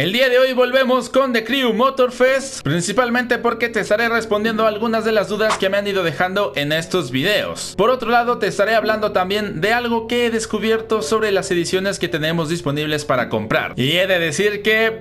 El día de hoy volvemos con The Crew Motorfest, principalmente porque te estaré respondiendo algunas de las dudas que me han ido dejando en estos videos. Por otro lado, te estaré hablando también de algo que he descubierto sobre las ediciones que tenemos disponibles para comprar. Y he de decir que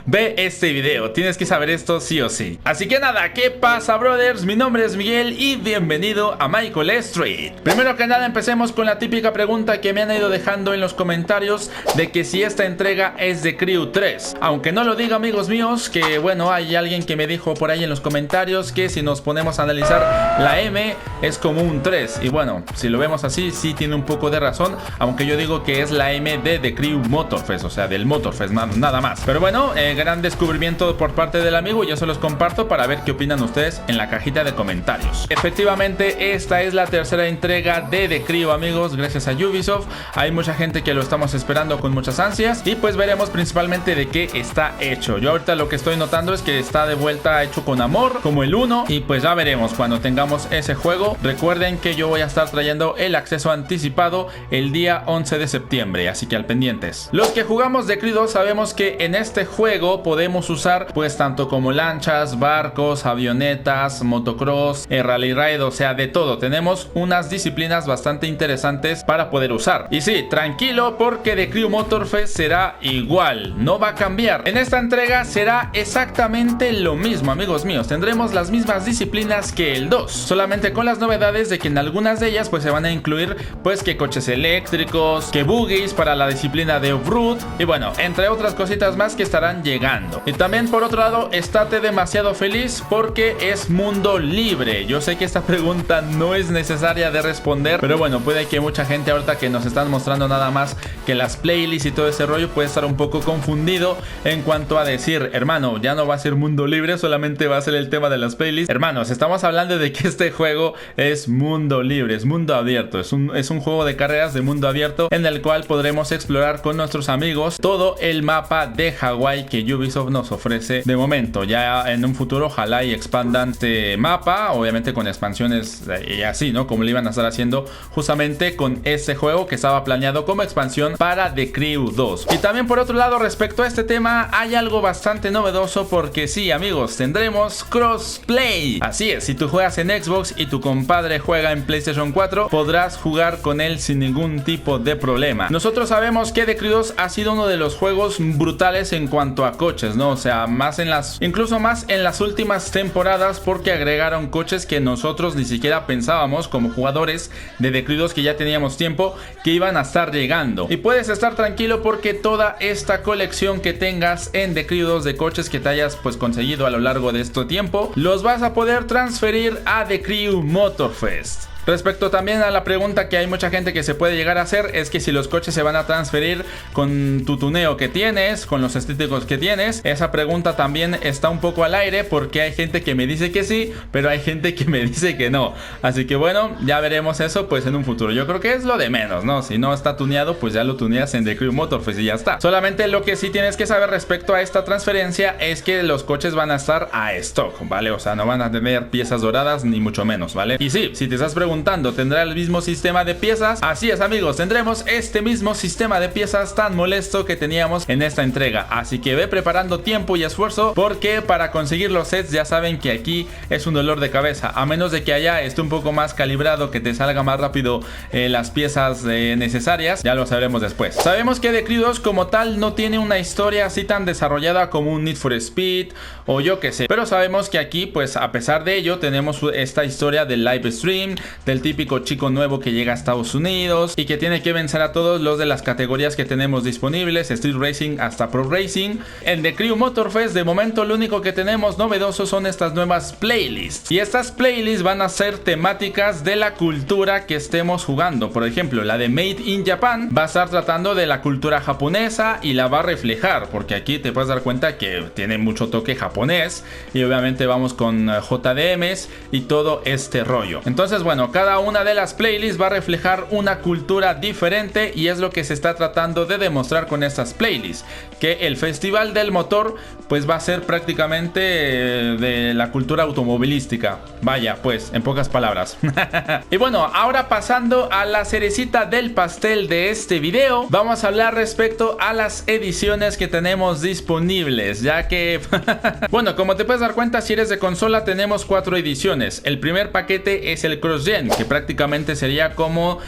ve este video, tienes que saber esto sí o sí. Así que nada, ¿qué pasa, brothers? Mi nombre es Miguel y bienvenido a Michael Street. Primero que nada, empecemos con la típica pregunta que me han ido dejando en los comentarios de que si esta entrega es de Crew 3. Aunque no lo diga, amigos míos, que bueno, hay alguien que me dijo por ahí en los comentarios que si nos ponemos a analizar, la M es como un 3. Y bueno, si lo vemos así, sí tiene un poco de razón, aunque yo digo que es la M de The Crew Motorfest, o sea, del Motorfest, nada más. Pero bueno, gran descubrimiento por parte del amigo, yo se los comparto para ver qué opinan ustedes en la cajita de comentarios. Efectivamente, esta es la tercera entrega de The Crew, amigos, gracias a Ubisoft. Hay mucha gente que lo estamos esperando con muchas ansias y pues veremos principalmente de qué está hecho. Yo ahorita lo que estoy notando es que está de vuelta hecho con amor, como el 1, y pues ya veremos cuando tengamos ese juego. Recuerden que yo voy a estar trayendo el acceso anticipado el día 11 de septiembre, así que al pendientes. Los que jugamos The Crew 2 sabemos que en este juego podemos usar pues tanto como lanchas, barcos, avionetas, motocross, rally ride, o sea, de todo. Tenemos unas disciplinas bastante interesantes para poder usar. Y sí, tranquilo, porque The Crew Motorfest será igual, no va a cambiar. En esta entrega será exactamente lo mismo, amigos míos. Tendremos las mismas disciplinas que el 2, solamente con las novedades de que en algunas de ellas pues se van a incluir pues que coches eléctricos, que buggies para la disciplina de off-road y bueno, entre otras cositas más que estarán llegando. Y también por otro lado, estate demasiado feliz porque es mundo libre. Yo sé que esta pregunta no es necesaria de responder, pero bueno, puede que mucha gente ahorita que nos están mostrando nada más que las playlists y todo ese rollo puede estar un poco confundido en cuanto a decir, hermano, ya no va a ser mundo libre, solamente va a ser el tema de las playlists. Hermanos, estamos hablando de que este juego es mundo libre, es mundo abierto, es un juego de carreras de mundo abierto en el cual podremos explorar con nuestros amigos todo el mapa de Hawái que Ubisoft nos ofrece de momento. Ya en un futuro ojalá y expandan este mapa, obviamente con expansiones y así, ¿no? Como lo iban a estar haciendo justamente con este juego que estaba planeado como expansión para The Crew 2. Y también por otro lado, respecto a este tema, hay algo bastante novedoso porque sí, amigos, tendremos crossplay. Así es, si tú juegas en Xbox y tu compadre juega en PlayStation 4, podrás jugar con él sin ningún tipo de problema. Nosotros sabemos que The Crew 2 ha sido uno de los juegos brutales en cuanto a coches, ¿no? O sea, incluso más en las últimas temporadas, porque agregaron coches que nosotros ni siquiera pensábamos como jugadores de The Crew 2, que ya teníamos tiempo, que iban a estar llegando. Y puedes estar tranquilo porque toda esta colección que tengas en The Crew 2 de coches que te hayas pues conseguido a lo largo de este tiempo, los vas a poder transferir a The Crew Motorfest. Respecto también a la pregunta que hay mucha gente que se puede llegar a hacer, es que si los coches se van a transferir con tu tuneo que tienes, con los estéticos que tienes. Esa pregunta también está un poco al aire porque hay gente que me dice que sí, pero hay gente que me dice que no. Así que bueno, ya veremos eso pues en un futuro. Yo creo que es lo de menos, ¿no? Si no está tuneado, pues ya lo tuneas en The Crew Motorfest y ya está. Solamente lo que sí tienes que saber respecto a esta transferencia es que los coches van a estar a stock, ¿vale? O sea, no van a tener piezas doradas ni mucho menos, ¿vale? Y sí, si te estás preguntando, ¿tendrá el mismo sistema de piezas? Así es, amigos, tendremos este mismo sistema de piezas tan molesto que teníamos en esta entrega. Así que ve preparando tiempo y esfuerzo, porque para conseguir los sets ya saben que aquí es un dolor de cabeza, a menos de que allá esté un poco más calibrado, que te salga más rápido las piezas necesarias. Ya lo sabremos después. Sabemos que The Crew 2 como tal no tiene una historia así tan desarrollada como un Need for Speed o yo que sé, pero sabemos que aquí pues a pesar de ello tenemos esta historia del live stream, del típico chico nuevo que llega a Estados Unidos y que tiene que vencer a todos los de las categorías que tenemos disponibles, Street Racing hasta Pro Racing. En The Crew Motorfest de momento lo único que tenemos novedoso son estas nuevas playlists, y estas playlists van a ser temáticas de la cultura que estemos jugando. Por ejemplo, la de Made in Japan va a estar tratando de la cultura japonesa y la va a reflejar, porque aquí te puedes dar cuenta que tiene mucho toque japonés y obviamente vamos con JDMs y todo este rollo. Entonces bueno, cada una de las playlists va a reflejar una cultura diferente y es lo que se está tratando de demostrar con estas playlists, que el Festival del Motor pues va a ser prácticamente de la cultura automovilística. Vaya, pues, en pocas palabras. Y bueno, ahora pasando a la cerecita del pastel de este video, vamos a hablar respecto a las ediciones que tenemos disponibles, ya que bueno, como te puedes dar cuenta, si eres de consola tenemos 4 ediciones. El primer paquete es el Cross Gen, que prácticamente sería como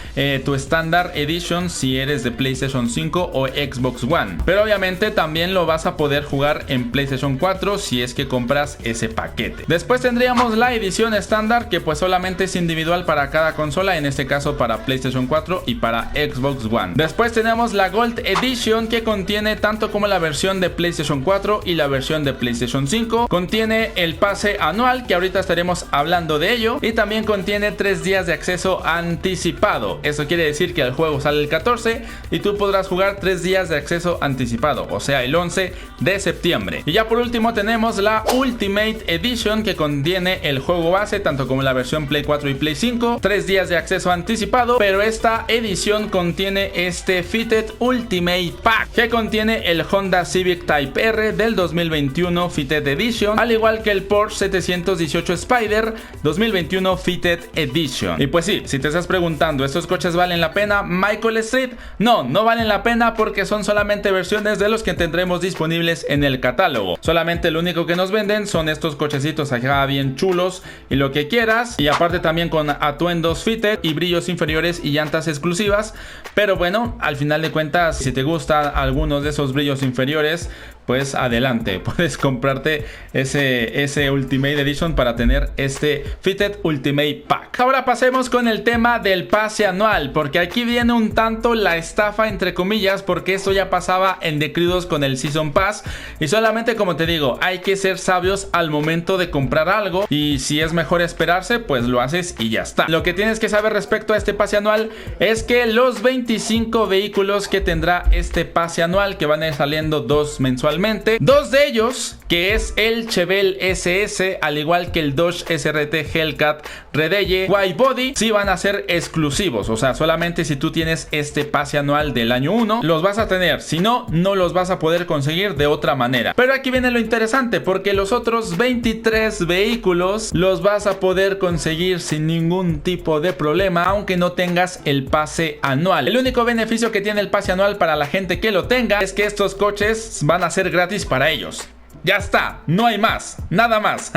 tu Standard Edition si eres de PlayStation 5 o Xbox One, pero obviamente también lo vas a poder jugar en PlayStation 4 si es que compras ese paquete. Después tendríamos la edición estándar, que pues solamente es individual para cada consola, en este caso para PlayStation 4 y para Xbox One. Después tenemos la Gold Edition, que contiene tanto como la versión de PlayStation 4 y la versión de PlayStation 5. Contiene el pase anual, que ahorita estaremos hablando de ello, y también contiene 3 días de acceso anticipado. Eso quiere decir que el juego sale el 14 y tú podrás jugar 3 días de acceso anticipado, o sea el 11 de septiembre. Y ya por último tenemos la Ultimate Edition, que contiene el juego base tanto como la versión Play 4 y Play 5, 3 días de acceso anticipado, pero esta edición contiene este Fitted Ultimate Pack, que contiene el Honda Civic Type R del 2021 Fitted Edition, al igual que el Porsche 718 Spider 2021 Fitted Edition. Y pues sí, si te estás preguntando, ¿estos coches valen la pena, Michael Street? No, no valen la pena, porque son solamente versiones de los que tendremos disponibles en el catálogo. Solamente lo único que nos venden son estos cochecitos acá bien chulos y lo que quieras, y aparte también con atuendos fitted y brillos inferiores y llantas exclusivas. Pero bueno, al final de cuentas, si te gustan algunos de esos brillos inferiores, pues adelante, puedes comprarte ese Ultimate Edition para tener este Fitted Ultimate Pack. Ahora pasemos con el tema del pase anual, porque aquí viene un tanto la estafa entre comillas, porque esto ya pasaba en The Crew 2 con el Season Pass, y solamente, como te digo, hay que ser sabios al momento de comprar algo, y si es mejor esperarse, pues lo haces y ya está. Lo que tienes que saber respecto a este pase anual es que los 25 vehículos que tendrá este pase anual, que van a ir saliendo 2 mensualmente, 2 de ellos, que es el Chevelle SS, al igual que el Dodge SRT Hellcat Redeye White Body, sí van a ser exclusivos. O sea, solamente si tú tienes este pase anual del año 1 los vas a tener, si no, no los vas a poder conseguir de otra manera. Pero aquí viene lo interesante, porque los otros 23 vehículos los vas a poder conseguir sin ningún tipo de problema, aunque no tengas el pase anual. El único beneficio que tiene el pase anual para la gente que lo tenga es que estos coches van a ser gratis para ellos. Ya está, no hay más, nada más.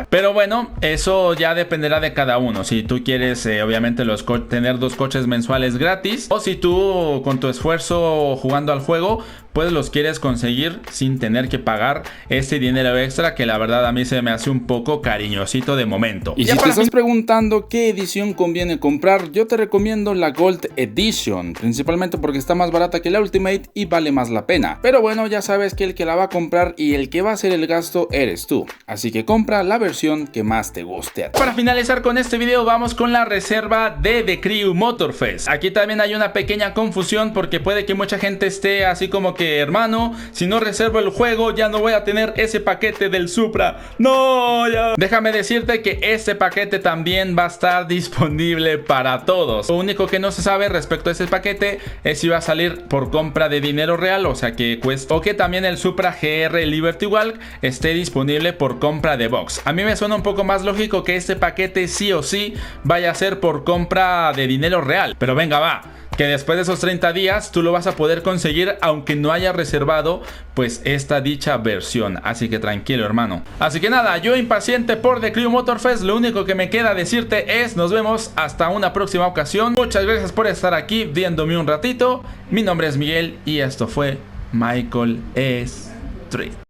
Pero bueno, eso ya dependerá de cada uno. Si tú quieres obviamente tener 2 coches mensuales gratis, o si tú con tu esfuerzo jugando al juego pues los quieres conseguir sin tener que pagar este dinero extra, que la verdad a mí se me hace un poco cariñosito de momento. Y si te estás preguntando qué edición conviene comprar, yo te recomiendo la Gold Edition, principalmente porque está más barata que la Ultimate y vale más la pena. Pero bueno, ya sabes que el que la va a comprar y el que va a hacer el gasto eres tú, así que compra la versión que más te guste. Para finalizar con este video, vamos con la reserva de The Crew Motorfest. Aquí también hay una pequeña confusión, porque puede que mucha gente esté así como que, hermano, si no reservo el juego ya no voy a tener ese paquete del Supra. No, ya. Déjame decirte que este paquete también va a estar disponible para todos. Lo único que no se sabe respecto a ese paquete es si va a salir por compra de dinero real, o sea que cuesta, o que también el Supra GR Liberty Walk esté disponible por compra de box. A mí me suena un poco más lógico que este paquete sí o sí vaya a ser por compra de dinero real, pero venga, va, que después de esos 30 días tú lo vas a poder conseguir aunque no hayas reservado pues esta dicha versión, así que tranquilo, hermano. Así que nada, yo impaciente por The Crew Motorfest, lo único que me queda decirte es nos vemos hasta una próxima ocasión. Muchas gracias por estar aquí viéndome un ratito. Mi nombre es Miguel y esto fue Michael Street.